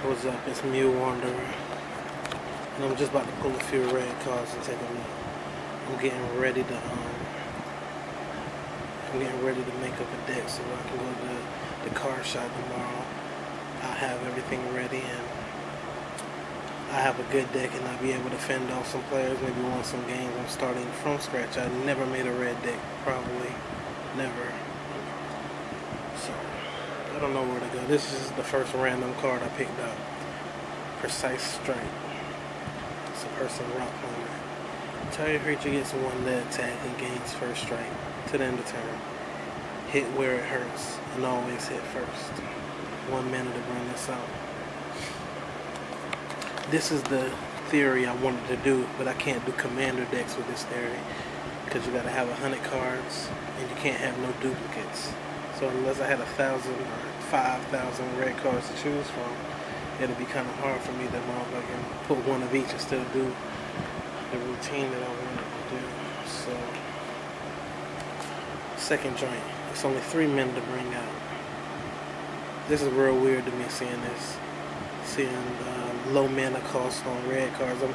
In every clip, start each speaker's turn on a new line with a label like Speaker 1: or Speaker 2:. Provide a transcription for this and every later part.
Speaker 1: What's up? It's Mew Wanderer, and I'm just about to pull a few red cards and take a look. I'm getting ready to make up a deck so I can go to the car shop tomorrow. I'll have everything ready and I have a good deck, and I'll be able to fend off some players, maybe win some games. I'm starting from scratch. I never made a red deck, probably never. So I don't know where to go. This is the first random card I picked up. Precise Strike. It's a person rock climber. Target creature gets one lead attack and gains first strike to the end of turn. Hit where it hurts and always hit first. 1 minute to bring this out. This is the theory I wanted to do, but I can't do commander decks with this theory because you gotta have 100 cards and you can't have no duplicates. So unless I had 1,000 or 5,000 red cards to choose from, it'll be kind of hard for me to know if I can put one of each and still do the routine that I wanted to do. So, second joint. It's only 3 minutes to bring out. This is real weird to me seeing this. Seeing low mana cost on red cards. I'm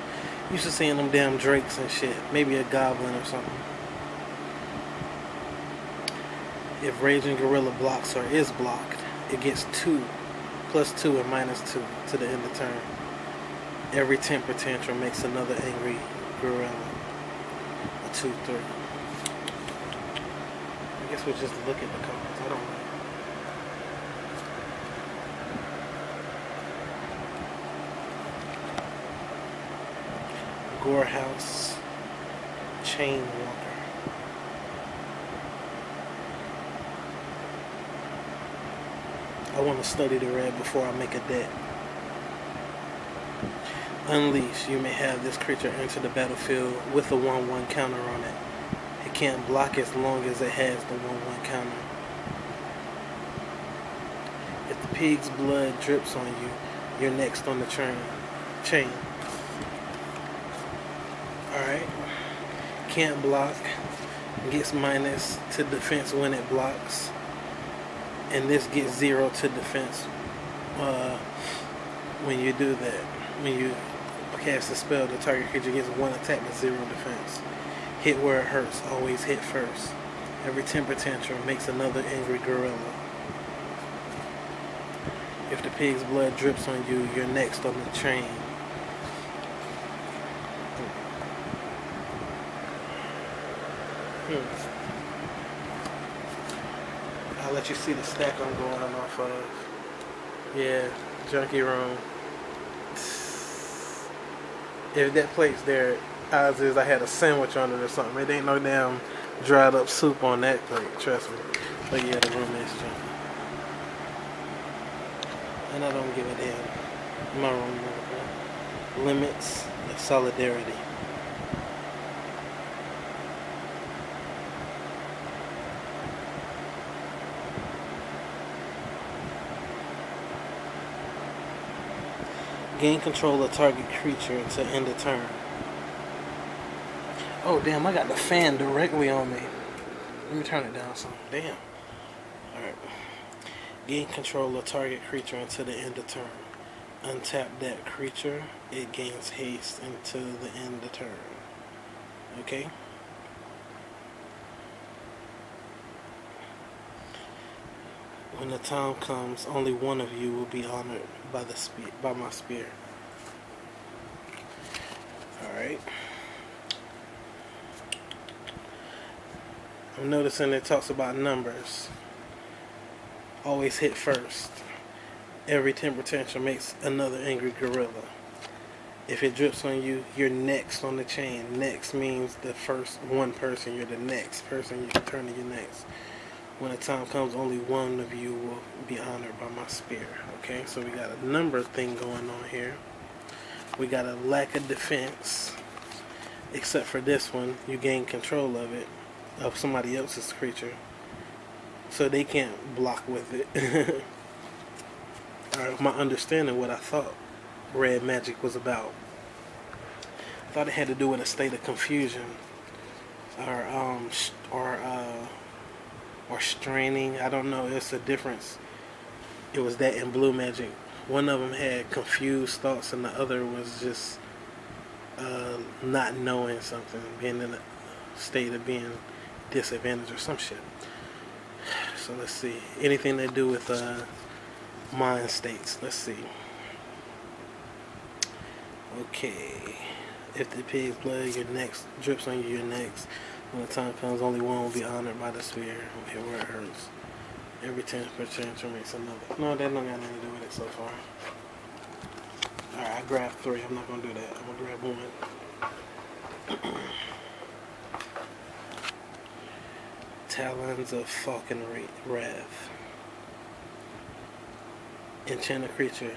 Speaker 1: used to seeing them damn drakes and shit. Maybe a goblin or something. If Raging Gorilla blocks or is blocked, it gets 2, +2 and -2 to the end of turn. Every temper tantrum makes another angry gorilla. A 2/3. I guess we'll just look at the cards. I don't know. Gorehouse Chain Walker. I want to study the red before I make a deck. Unleash. You may have this creature enter the battlefield with a 1/1 counter on it. It can't block as long as it has the 1/1 counter. If the pig's blood drips on you, you're next on the chain. Alright. Can't block. Gets minus to defense when it blocks. And this gets 0 to defense when you do that. When you cast a spell, the target creature gets 1 attack with 0 defense. Hit where it hurts. Always hit first. Every temper tantrum makes another angry gorilla. If the pig's blood drips on you, you're next on the train. I'll let you see the stack I'm going off of. Yeah, Junkie Room. If that plate's there, odds is I had a sandwich on it or something. It ain't no damn dried up soup on that plate, trust me. But yeah, the room is junky. And I don't give a damn. My room limits of solidarity. Gain control of target creature until end of turn. Oh damn, I got the fan directly on me. Let me turn it down some. Damn. Alright. Gain control of target creature until the end of turn. Untap that creature. It gains haste until the end of turn. Okay? When the time comes, only one of you will be honored by my spear. Alright. I'm noticing it talks about numbers. Always hit first. Every temper tantrum makes another angry gorilla. If it drips on you, you're next on the chain. Next means the first one person. You're the next person. You can turn to your next. When the time comes, only one of you will be honored by my spear. Okay, so we got a number thing going on here. We got a lack of defense. Except for this one, you gain control of it, of somebody else's creature. So they can't block with it. Alright, my understanding what I thought red magic was about. I thought it had to do with a state of confusion. Or straining. I don't know. It's a difference. It was that in blue magic One of them had confused thoughts, and the other was just not knowing something, being in a state of being disadvantaged or some shit. So let's see. Anything to do with mind states. Let's see. Okay. If the pig's blood your next drips on you, you're next. When the time comes, only one will be honored by the sphere where it hurts. Every 10% makes another. No, that don't got nothing to do with it so far. Alright, I grabbed 3. I'm not gonna do that. I'm gonna grab 1. Talons of Falconry Wrath. Enchant a creature.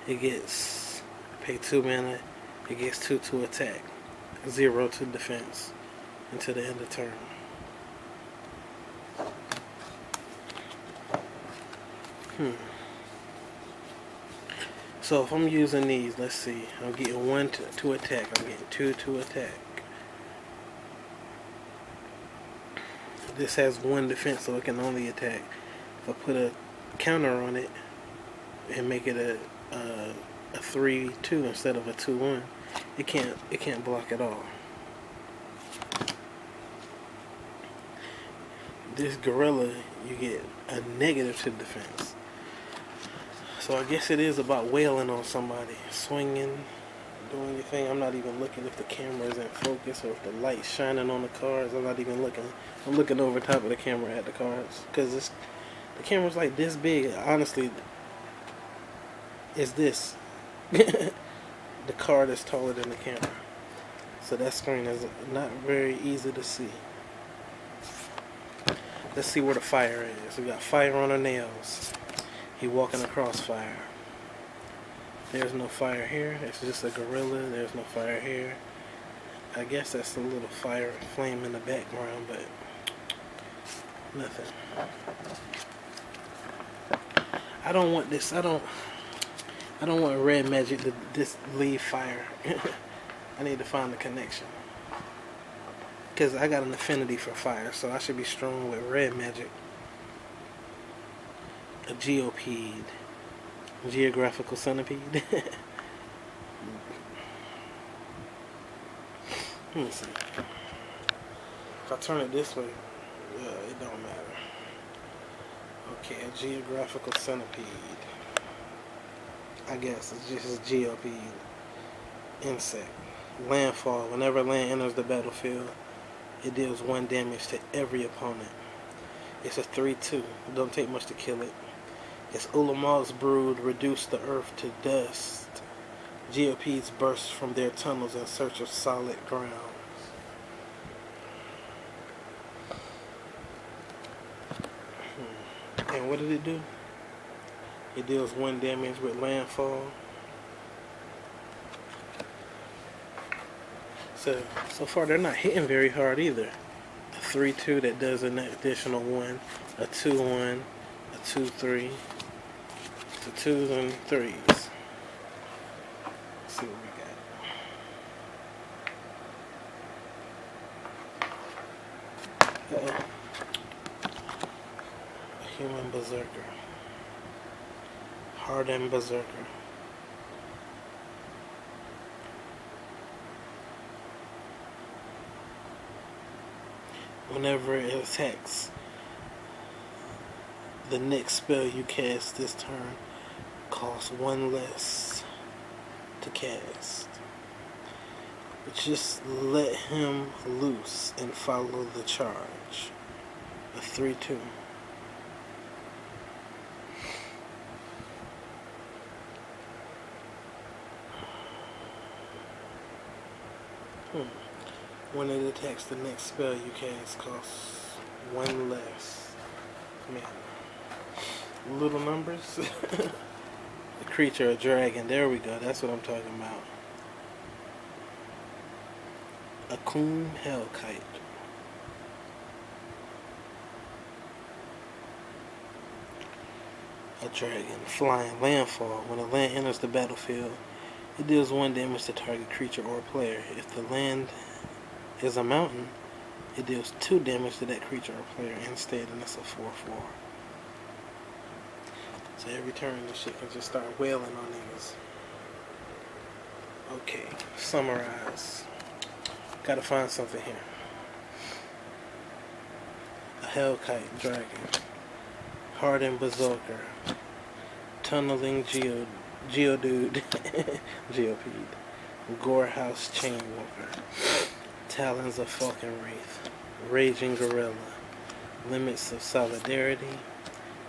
Speaker 1: It gets pay 2 mana. It gets 2 to attack, 0 to defense until the end of turn. So if I'm using these, let's see. I'm getting 1 to attack. I'm getting 2 to attack. This has 1 defense, so it can only attack. If I put a counter on it and make it a 3-2 instead of a 2-1, it can't block at all. This gorilla, you get a negative to defense. So I guess it is about wailing on somebody, swinging, doing your thing. I'm not even looking if the camera is in focus or if the light's shining on the cards. I'm not even looking. I'm looking over top of the camera at the cards because the camera's like this big. Honestly, it's this. The card is taller than the camera, so that screen is not very easy to see. Let's see where the fire is. We got fire on our nails. He walking across fire. There's no fire here. It's just a gorilla. There's no fire here. I guess that's a little fire flame in the background, but nothing. I don't want this. I don't want red magic to just leave fire. I need to find the connection. Because I got an affinity for fire, so I should be strong with red magic. A geopede. Geographical centipede. Let me see. If I turn it this way, it don't matter. Okay, a geographical centipede. I guess it's just a geopede. Insect. Landfall. Whenever land enters the battlefield, it deals 1 damage to every opponent. It's a 3-2. It don't take much to kill it. Its Ulamog's brood reduce the earth to dust. Geopedes burst from their tunnels in search of solid ground. And what did it do? It deals 1 damage with landfall. So far they're not hitting very hard either. A 3-2 that does an additional 1. A 2-1. A 2-3. The 2s and 3s. Let's see what we got. Uh-oh. A human berserker. Hardened berserker. Whenever it attacks, the next spell you cast this turn costs 1 less to cast. But just let him loose and follow the charge. A 3-2. When it attacks, the next spell you cast costs 1 less. Man, little numbers. A creature, a dragon. There we go. That's what I'm talking about. A coon hellkite. A dragon. Flying landfall. When a land enters the battlefield, it deals 1 damage to target creature or player. If the land is a mountain, it deals 2 damage to that creature or player instead, and that's a 4-4. So every turn, this shit can just start wailing on niggas. Okay, summarize. Gotta find something here. A Hellkite Dragon. Hardened Berserker. Tunneling Geodude. Geopede. Gorehouse Chainwalker. Talons of Falcon Wraith. Raging Gorilla. Limits of Solidarity.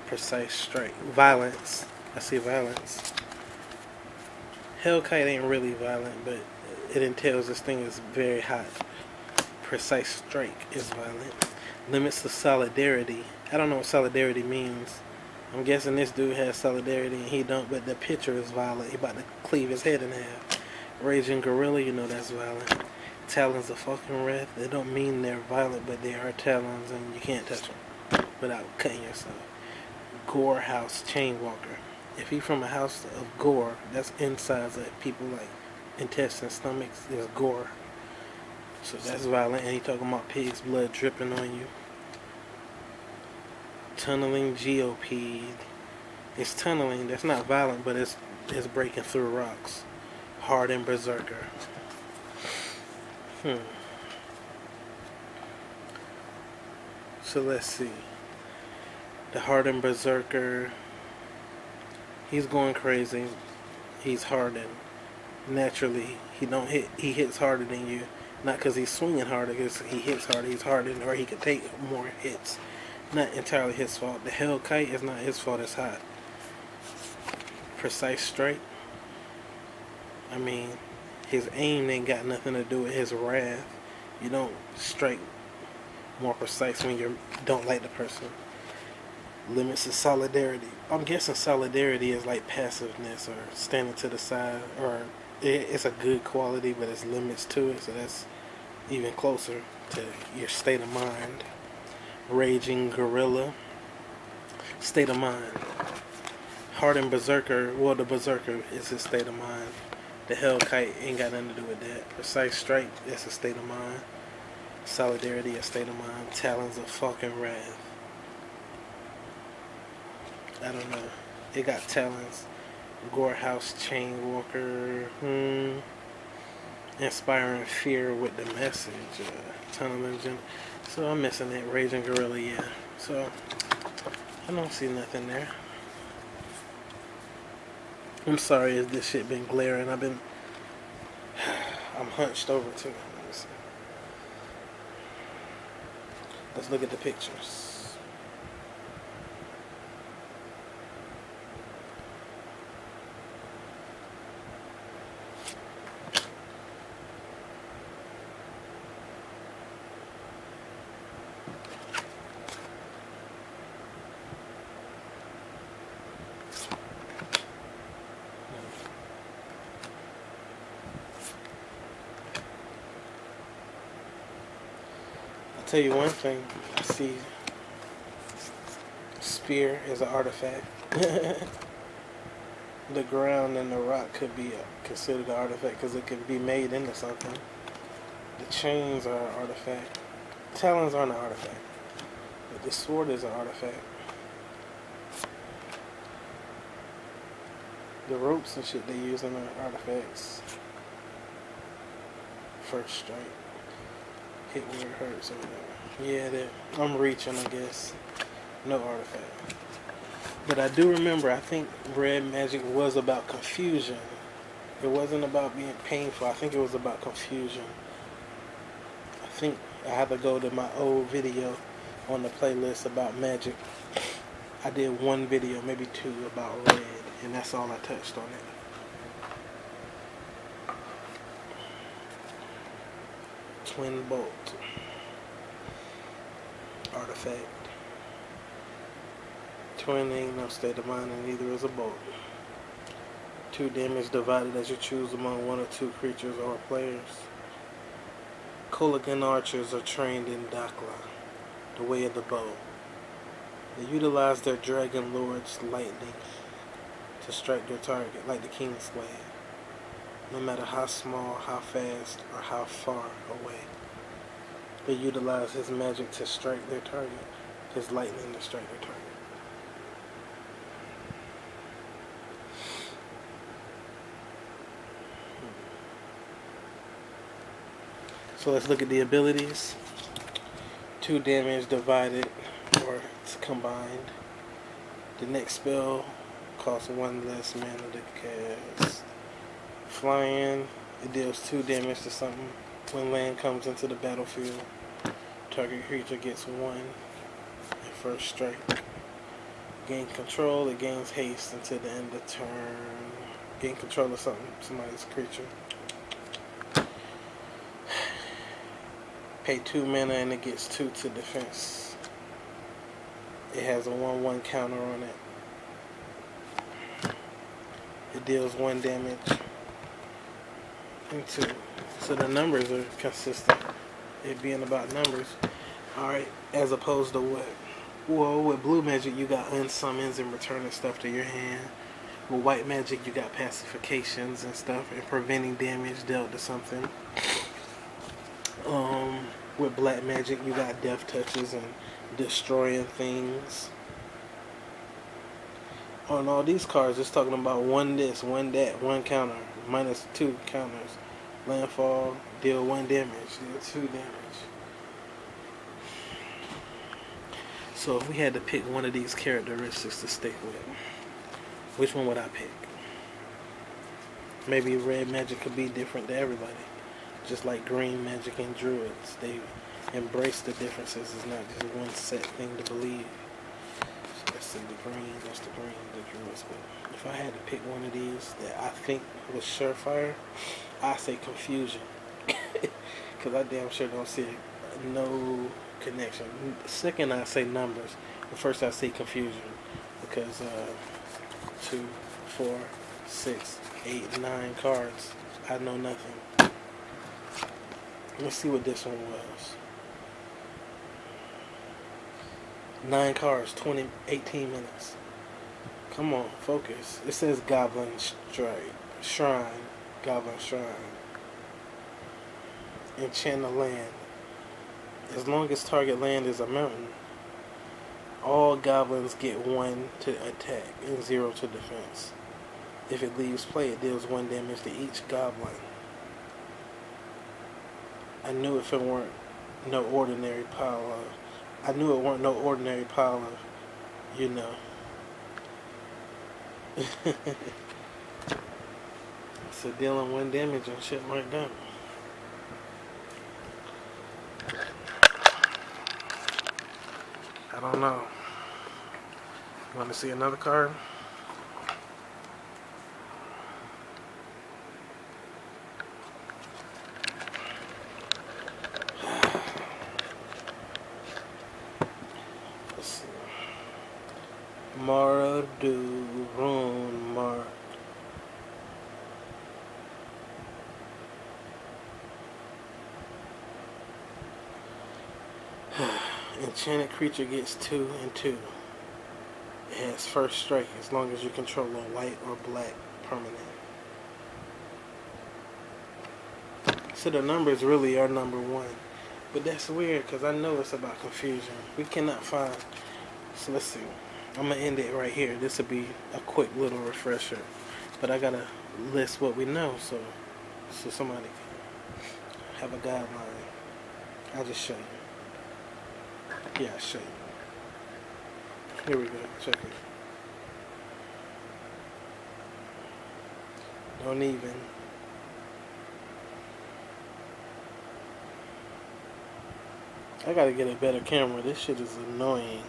Speaker 1: Precise Strike. Violence. I see violence. Hellkite ain't really violent, but it entails this thing is very hot. Precise Strike is violent. Limits of Solidarity. I don't know what solidarity means. I'm guessing this dude has solidarity and he don't, but the picture is violent. He about to cleave his head in half. Raging Gorilla, you know that's violent. Talons of Fucking Wrath. They don't mean they're violent, but they are talons and you can't touch them without cutting yourself. Gorehouse Chainwalker. If he from a house of gore, that's insides that people like intestines, stomachs, is gore. So that's violent, and he talking about pig's blood dripping on you. Tunneling Geopede. It's tunneling, that's not violent, but it's breaking through rocks. Hardened Berserker. So let's see. The Hardened Berserker, he's going crazy. He's hardened. Naturally, he hits harder than you. Not because he's swinging harder, because he hits harder. He's hardened, or he could take more hits. Not entirely his fault. The Hellkite is not his fault. It's hot. Precise Strike. I mean, his aim ain't got nothing to do with his wrath. You don't strike more precise when you don't like the person. Limits of Solidarity. I'm guessing solidarity is like passiveness or standing to the side, or it's a good quality, but there's limits to it, so that's even closer to your state of mind. Raging Gorilla. State of mind. Hardened Berserker. Well, the Berserker is his state of mind. The Hellkite ain't got nothing to do with that. Precise Strike, that's a state of mind. Solidarity, a state of mind. Talons of Fucking Wrath. I don't know. It got talons. Gorehouse Chainwalker. Inspiring fear with the message. Tunneling. So I'm missing it. Raging Gorilla, yeah. So I don't see nothing there. I'm sorry if this shit been glaring. I'm hunched over too. Let me see. Let's look at the pictures. I'll tell you one thing. I see spear is an artifact. The ground and the rock could be considered an artifact because it could be made into something. The chains are an artifact. Talons aren't an artifact. But the sword is an artifact. The ropes and shit they use in are artifacts. First strike. Hit where it hurts or whatever. Yeah, I'm reaching, I guess. No artifact. But I do remember, I think red magic was about confusion. It wasn't about being painful. I think it was about confusion. I think I have to go to my old video on the playlist about magic. I did one video, maybe two, about red, and that's all I touched on it. Twin bolt. Artifact. Twin ain't no state of mind, and neither is a bolt. 2 damage divided as you choose among 1 or 2 creatures or players. Kholigan archers are trained in Dakla, the way of the bow. They utilize their dragon lord's lightning to strike their target like the king's blade, no matter how small, how fast, or how far away. They utilize his magic to strike their target, his lightning to strike their target. So let's look at the abilities. 2 damage divided or combined. The next spell costs 1 less mana to cast. Flying, it deals 2 damage to something. When land comes into the battlefield, target creature gets 1 at first strike. Gain control, it gains haste until the end of turn. Gain control of somebody's creature. Pay 2 mana and it gets 2 to defense. It has a 1/1 counter on it. It deals 1 damage and 2. So the numbers are consistent. It being about numbers. Alright, as opposed to what? Well, with blue magic you got unsummons and returning stuff to your hand. With white magic you got pacifications and stuff and preventing damage dealt to something. With black magic you got death touches and destroying things. On all these cards it's talking about 1 this, 1 that, 1 counter, -2 counters. Landfall, deal 1 damage, deal 2 damage. So if we had to pick one of these characteristics to stick with, which one would I pick? Maybe red magic could be different to everybody. Just like green magic and druids. They embrace the differences. It's not just one set thing to believe. So let's see, the green, that's the green, the druids. But if I had to pick one of these that I think was surefire, I say confusion. Because I damn sure don't see no connection. Second, I say numbers. But first, I say confusion. Because 2, 4, 6, 8, 9 cards, I know nothing. Let's see what this one was. 9 cards, 18 minutes. Come on, focus. It says Goblin Shrine. Goblin Shrine. Enchant a land. As long as target land is a mountain, all goblins get 1 to attack and 0 to defense. If it leaves play, it deals 1 damage to each goblin. I knew if it weren't no ordinary pile of, you know. So dealing 1 damage and shit like that. I don't know. You want to see another card? Let's see. Mardu Rune Mark. Enchanted creature gets 2 and 2. It has first strike as long as you control a white or black permanent. So the numbers really are number 1. But that's weird because I know it's about confusion. We cannot find. So let's see. I'm going to end it right here. This will be a quick little refresher. But I got to list what we know so somebody can have a guideline. I'll just show you. Yeah, I'll show you. Here we go. Check it. Don't even. I gotta get a better camera. This shit is annoying.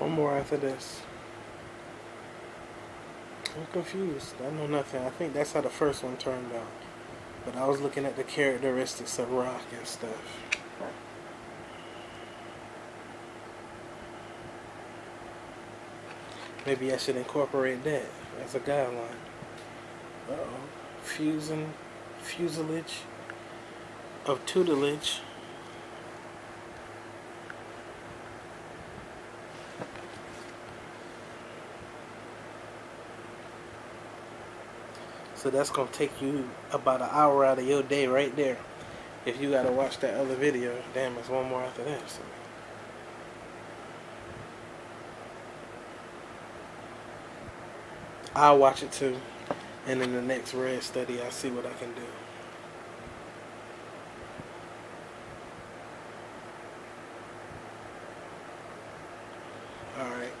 Speaker 1: One more after this. I'm confused. I know nothing. I think that's how the first one turned out. But I was looking at the characteristics of rock and stuff. Maybe I should incorporate that as a guideline. Uh-oh. Fuselage of tutelage. So that's going to take you about an hour out of your day right there. If you got to watch that other video. Damn, it's one more after that. So. I'll watch it too. And in the next red study, I'll see what I can do. Alright.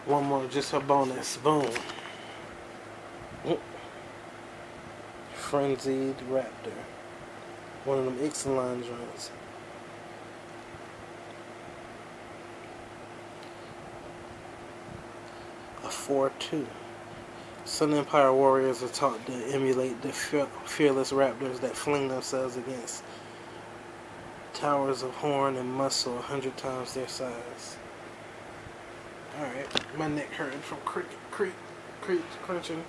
Speaker 1: One more, just a bonus. Boom. Frenzied Raptor. One of them Ixalan joints. A 4-2. Sun Empire warriors are taught to emulate the fearless raptors that fling themselves against towers of horn and muscle 100 times their size. Alright, my neck hurting from crunching.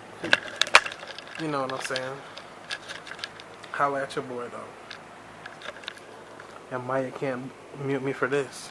Speaker 1: You know what I'm saying. Holla at your boy though. And Maya can't mute me for this.